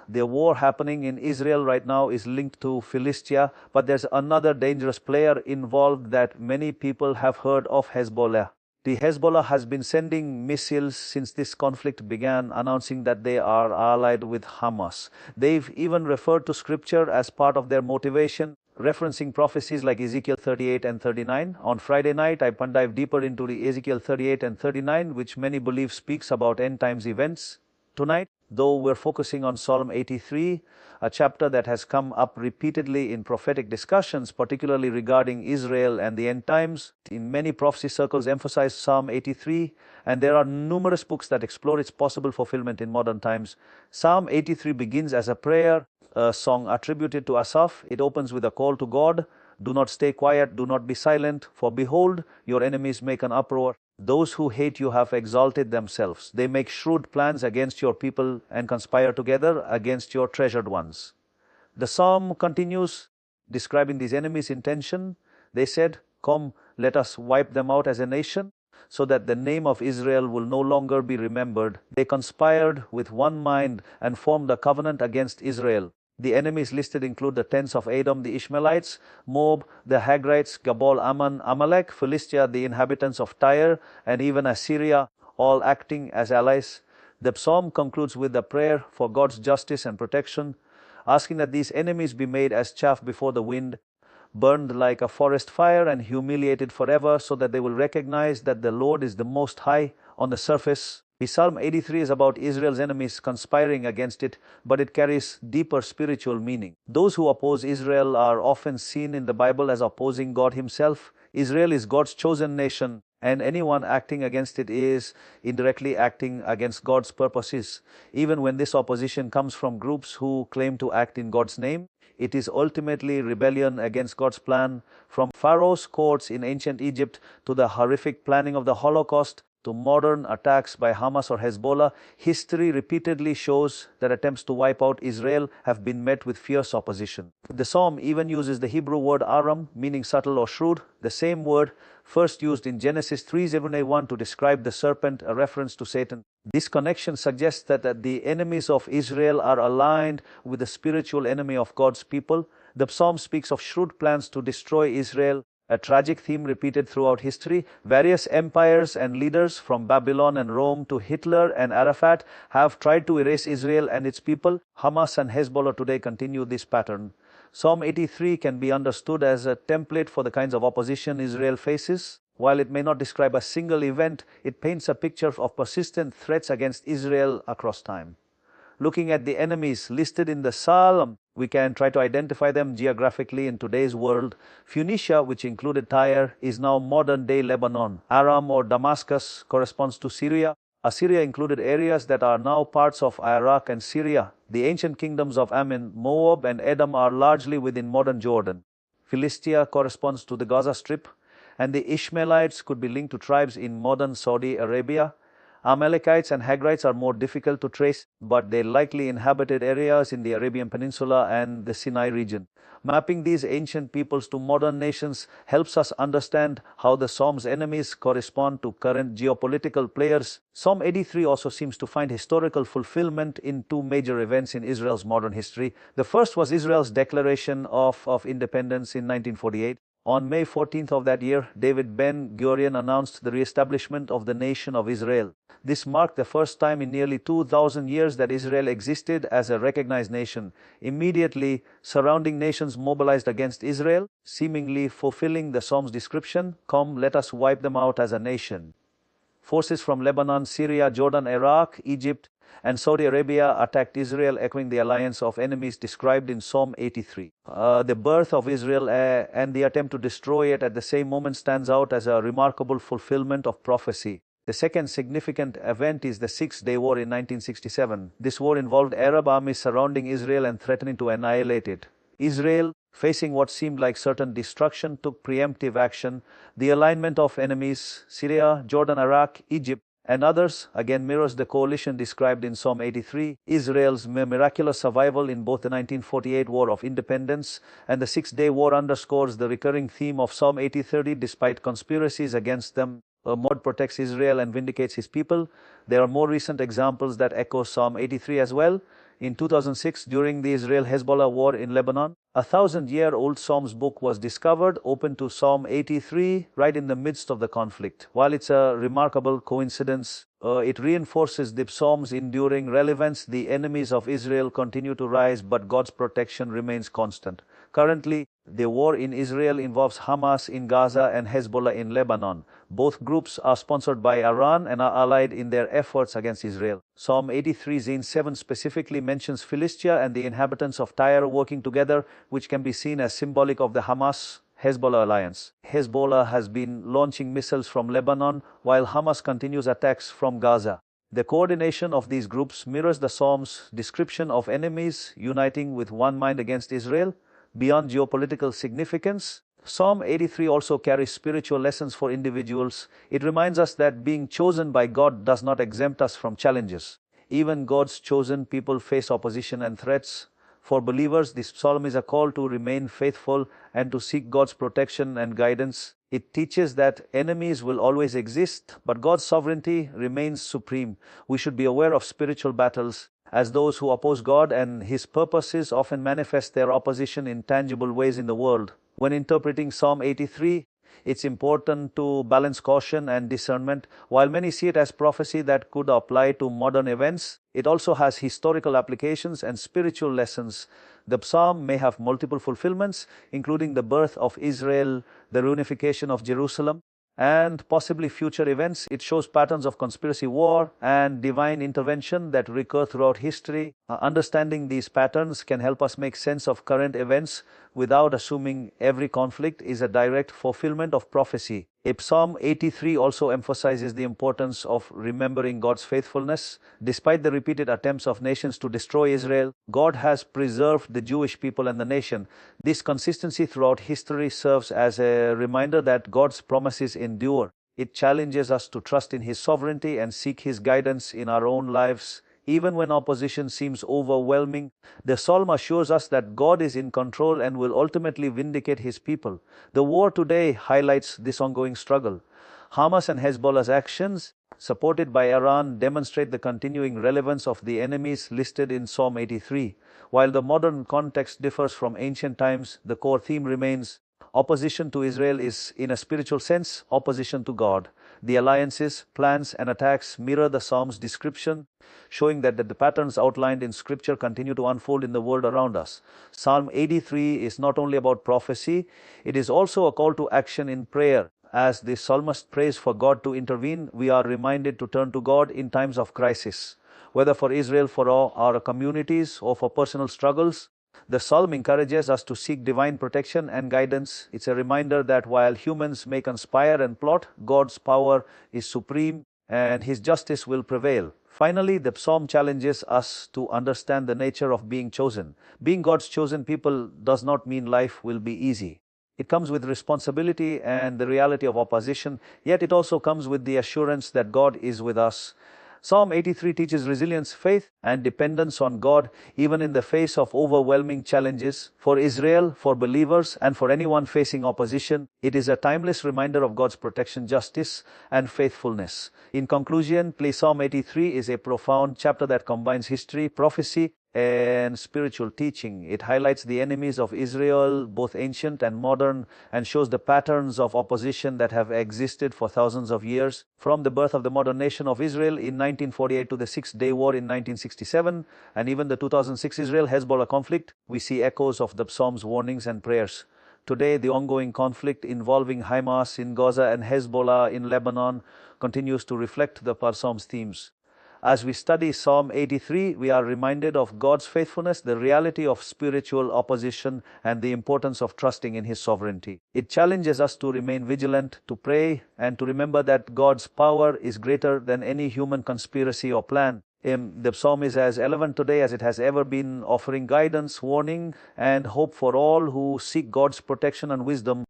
The war happening in Israel right now is linked to Philistia, but there's another dangerous player involved that many people have heard of: Hezbollah. The Hezbollah has been sending missiles since this conflict began, announcing that they are allied with Hamas. They've even referred to scripture as part of their motivation, referencing prophecies like Ezekiel 38 and 39. On Friday night, I dive deeper into the Ezekiel 38 and 39, which many believe speaks about end times events. Tonight, though, we're focusing on Psalm 83, a chapter that has come up repeatedly in prophetic discussions, particularly regarding Israel and the end times. In many prophecy circles emphasize Psalm 83, and there are numerous books that explore its possible fulfillment in modern times. Psalm 83 begins as a prayer, a song attributed to Asaph. It opens with a call to God: "Do not stay quiet, do not be silent, for behold, your enemies make an uproar. Those who hate you have exalted themselves. They make shrewd plans against your people and conspire together against your treasured ones." The psalm continues describing these enemies' intention. They said, "Come, let us wipe them out as a nation, so that the name of Israel will no longer be remembered." They conspired with one mind and formed a covenant against Israel. The enemies listed include the tents of Edom, the Ishmaelites, Moab, the Hagrites, Gabal, Ammon, Amalek, Philistia, the inhabitants of Tyre, and even Assyria, all acting as allies. The psalm concludes with a prayer for God's justice and protection, asking that these enemies be made as chaff before the wind, burned like a forest fire, and humiliated forever, so that they will recognize that the Lord is the Most High. On the surface, the Psalm 83 is about Israel's enemies conspiring against it, but it carries deeper spiritual meaning. Those who oppose Israel are often seen in the Bible as opposing God Himself. Israel is God's chosen nation, and anyone acting against it is indirectly acting against God's purposes. Even when this opposition comes from groups who claim to act in God's name, it is ultimately rebellion against God's plan. From Pharaoh's courts in ancient Egypt to the horrific planning of the Holocaust to modern attacks by Hamas or Hezbollah, history repeatedly shows that attempts to wipe out Israel have been met with fierce opposition. The psalm even uses the Hebrew word aram, meaning subtle or shrewd, the same word first used in Genesis 3:1 to describe the serpent, a reference to Satan. This connection suggests that the enemies of Israel are aligned with the spiritual enemy of God's people. The psalm speaks of shrewd plans to destroy Israel, a tragic theme repeated throughout history. Various empires and leaders, from Babylon and Rome to Hitler and Arafat, have tried to erase Israel and its people. Hamas and Hezbollah today continue this pattern. Psalm 83 can be understood as a template for the kinds of opposition Israel faces. While it may not describe a single event, it paints a picture of persistent threats against Israel across time. Looking at the enemies listed in the psalm, we can try to identify them geographically in today's world. Phoenicia, which included Tyre, is now modern-day Lebanon. Aram or Damascus corresponds to Syria. Assyria included areas that are now parts of Iraq and Syria. The ancient kingdoms of Ammon, Moab, and Edom are largely within modern Jordan. Philistia corresponds to the Gaza Strip, and the Ishmaelites could be linked to tribes in modern Saudi Arabia. Amalekites and Hagrites are more difficult to trace, but they likely inhabited areas in the Arabian Peninsula and the Sinai region. Mapping these ancient peoples to modern nations helps us understand how the psalm's enemies correspond to current geopolitical players. Psalm 83 also seems to find historical fulfillment in two major events in Israel's modern history. The first was Israel's declaration of independence in 1948. On May 14th of that year, David Ben-Gurion announced the re-establishment of the nation of Israel. This marked the first time in nearly 2,000 years that Israel existed as a recognized nation. Immediately, surrounding nations mobilized against Israel, seemingly fulfilling the psalm's description: "Come, let us wipe them out as a nation." Forces from Lebanon, Syria, Jordan, Iraq, Egypt, and Saudi Arabia attacked Israel, echoing the alliance of enemies described in Psalm 83. The birth of Israel and the attempt to destroy it at the same moment stands out as a remarkable fulfillment of prophecy. The second significant event is the Six-Day War in 1967. This war involved Arab armies surrounding Israel and threatening to annihilate it. Israel, facing what seemed like certain destruction, took preemptive action. The alignment of enemies, Syria, Jordan, Iraq, Egypt, and others, again mirrors the coalition described in Psalm 83. Israel's miraculous survival in both the 1948 War of Independence and the Six-Day War underscores the recurring theme of Psalm 80:30. Despite conspiracies against them, God protects Israel and vindicates His people. There are more recent examples that echo Psalm 83 as well. In 2006, during the Israel-Hezbollah war in Lebanon, a 1,000-year-old Psalms book was discovered, open to Psalm 83, right in the midst of the conflict. While it's a remarkable coincidence, it reinforces the Psalm's enduring relevance. The enemies of Israel continue to rise, but God's protection remains constant. Currently, the war in Israel involves Hamas in Gaza and Hezbollah in Lebanon. Both groups are sponsored by Iran and are allied in their efforts against Israel. Psalm 83 Zine 7 specifically mentions Philistia and the inhabitants of Tyre working together, which can be seen as symbolic of the Hamas-Hezbollah alliance. Hezbollah has been launching missiles from Lebanon, while Hamas continues attacks from Gaza. The coordination of these groups mirrors the Psalm's description of enemies uniting with one mind against Israel. Beyond geopolitical significance, Psalm 83 also carries spiritual lessons for individuals. It reminds us that being chosen by God does not exempt us from challenges. Even God's chosen people face opposition and threats. For believers, this psalm is a call to remain faithful and to seek God's protection and guidance. It teaches that enemies will always exist, but God's sovereignty remains supreme. We should be aware of spiritual battles, as those who oppose God and His purposes often manifest their opposition in tangible ways in the world. When interpreting Psalm 83, it's important to balance caution and discernment. While many see it as prophecy that could apply to modern events, it also has historical applications and spiritual lessons. The psalm may have multiple fulfillments, including the birth of Israel, the reunification of Jerusalem, and possibly future events. It shows patterns of conspiracy war and divine intervention that recur throughout history. Understanding these patterns can help us make sense of current events without assuming every conflict is a direct fulfillment of prophecy. Psalm 83 also emphasizes the importance of remembering God's faithfulness. Despite the repeated attempts of nations to destroy Israel, God has preserved the Jewish people and the nation. This consistency throughout history serves as a reminder that God's promises endure. It challenges us to trust in His sovereignty and seek His guidance in our own lives. Even when opposition seems overwhelming, the psalm assures us that God is in control and will ultimately vindicate His people. The war today highlights this ongoing struggle. Hamas and Hezbollah's actions, supported by Iran, demonstrate the continuing relevance of the enemies listed in Psalm 83. While the modern context differs from ancient times, the core theme remains. Opposition to Israel is, in a spiritual sense, opposition to God. The alliances, plans, and attacks mirror the Psalm's description, showing that the patterns outlined in Scripture continue to unfold in the world around us. Psalm 83 is not only about prophecy, it is also a call to action in prayer. As the psalmist prays for God to intervene, we are reminded to turn to God in times of crisis. Whether for Israel, for our communities, or for personal struggles, the psalm encourages us to seek divine protection and guidance. It's a reminder that while humans may conspire and plot, God's power is supreme and His justice will prevail. Finally, the psalm challenges us to understand the nature of being chosen. Being God's chosen people does not mean life will be easy. It comes with responsibility and the reality of opposition, yet it also comes with the assurance that God is with us. Psalm 83 teaches resilience, faith, and dependence on God, even in the face of overwhelming challenges. For Israel, for believers, and for anyone facing opposition, it is a timeless reminder of God's protection, justice, and faithfulness. In conclusion, Psalm 83 is a profound chapter that combines history, prophecy, and spiritual teaching. It highlights the enemies of Israel, both ancient and modern, and shows the patterns of opposition that have existed for thousands of years. From the birth of the modern nation of Israel in 1948 to the Six-Day War in 1967, and even the 2006 Israel-Hezbollah conflict, we see echoes of the Psalm's warnings and prayers. Today, the ongoing conflict involving Hamas in Gaza and Hezbollah in Lebanon continues to reflect the Psalm's themes. As we study Psalm 83, we are reminded of God's faithfulness, the reality of spiritual opposition, and the importance of trusting in His sovereignty. It challenges us to remain vigilant, to pray, and to remember that God's power is greater than any human conspiracy or plan. The psalm is as relevant today as it has ever been, offering guidance, warning, and hope for all who seek God's protection and wisdom.